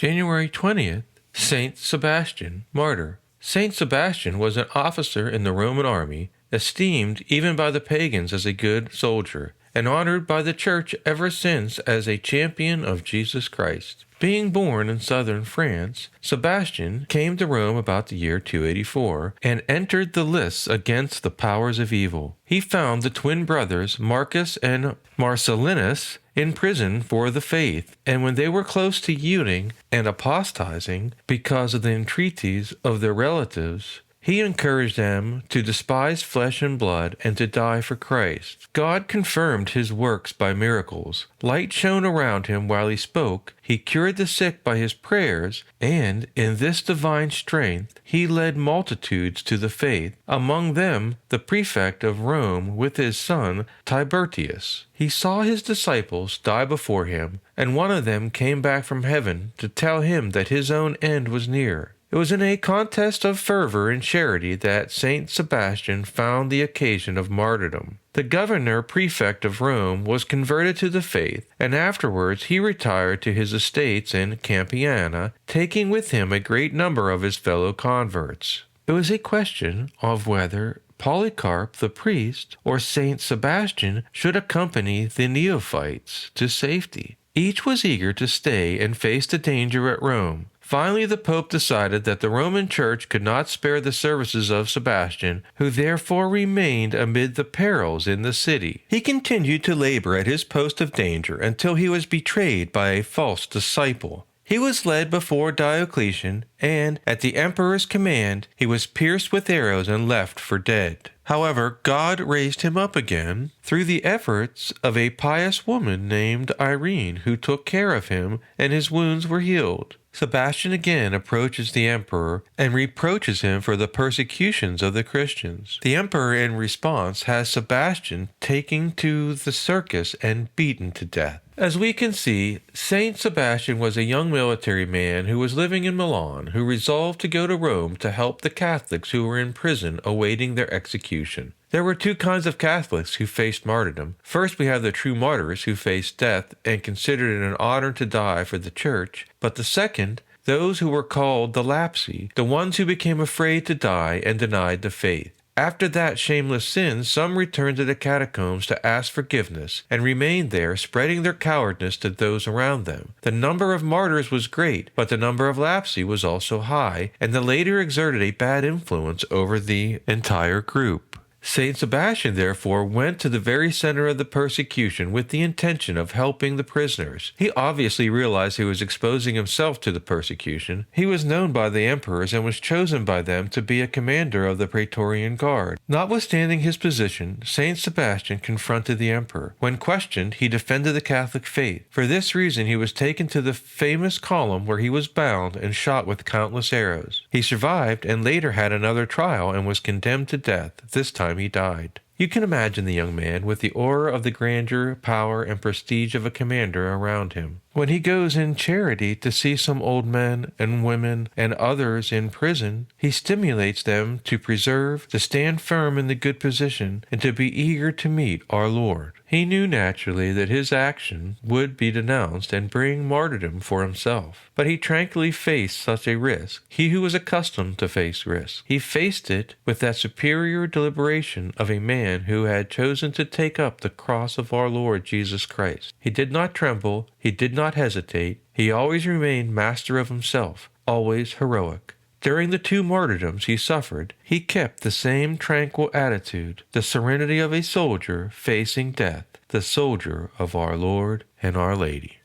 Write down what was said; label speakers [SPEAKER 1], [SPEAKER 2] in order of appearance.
[SPEAKER 1] January 20th, Saint Sebastian, Martyr. Saint Sebastian was an officer in the Roman army, esteemed even by the pagans as a good soldier, and honored by the Church ever since as a champion of Jesus Christ. Being born in southern France, Sebastian came to Rome about the year 284 and entered the lists against the powers of evil. He found the twin brothers Marcus and Marcellinus in prison for the faith, and when they were close to yielding and apostatizing because of the entreaties of their relatives, he encouraged them to despise flesh and blood and to die for Christ. God confirmed his works by miracles. Light shone around him while he spoke. He cured the sick by his prayers, and in this divine strength he led multitudes to the faith, among them the prefect of Rome with his son Tiberius. He saw his disciples die before him, and one of them came back from heaven to tell him that his own end was near. It was in a contest of fervor and charity that Saint Sebastian found the occasion of martyrdom. The governor prefect of Rome was converted to the faith, and afterwards he retired to his estates in Campania, taking with him a great number of his fellow converts. It was a question of whether Polycarp the priest or Saint Sebastian should accompany the neophytes to safety. Each was eager to stay and face the danger at Rome. Finally, the Pope decided that the Roman Church could not spare the services of Sebastian, who therefore remained amid the perils in the city. He continued to labor at his post of danger until he was betrayed by a false disciple. He was led before Diocletian, and, at the emperor's command, he was pierced with arrows and left for dead. However, God raised him up again through the efforts of a pious woman named Irene, who took care of him, and his wounds were healed. Sebastian again approaches the emperor and reproaches him for the persecutions of the Christians. The emperor, in response, has Sebastian taken to the circus and beaten to death. As we can see, Saint Sebastian was a young military man who was living in Milan, who resolved to go to Rome to help the Catholics who were in prison awaiting their execution. There were two kinds of Catholics who faced martyrdom. First, we have the true martyrs who faced death and considered it an honor to die for the Church. But the second, those who were called the lapsi, the ones who became afraid to die and denied the faith. After that shameless sin, some returned to the catacombs to ask forgiveness and remained there, spreading their cowardice to those around them. The number of martyrs was great, but the number of lapsi was also high, and the latter exerted a bad influence over the entire group. Saint Sebastian, therefore, went to the very center of the persecution with the intention of helping the prisoners. He obviously realized he was exposing himself to the persecution. He was known by the emperors and was chosen by them to be a commander of the Praetorian Guard. Notwithstanding his position, Saint Sebastian confronted the emperor. When questioned, he defended the Catholic faith. For this reason, he was taken to the famous column where he was bound and shot with countless arrows. He survived and later had another trial and was condemned to death, this time he died. You can imagine the young man with the aura of the grandeur, power, and prestige of a commander around him. When he goes in charity to see some old men and women and others in prison, he stimulates them to preserve, to stand firm in the good position, and to be eager to meet our Lord. He knew naturally that his action would be denounced and bring martyrdom for himself, but he tranquilly faced such a risk. He who was accustomed to face risk, he faced it with that superior deliberation of a man who had chosen to take up the cross of our Lord Jesus Christ. He did not tremble, he did not hesitate, he always remained master of himself, always heroic. During the two martyrdoms he suffered, he kept the same tranquil attitude, the serenity of a soldier facing death, the soldier of our Lord and Our Lady.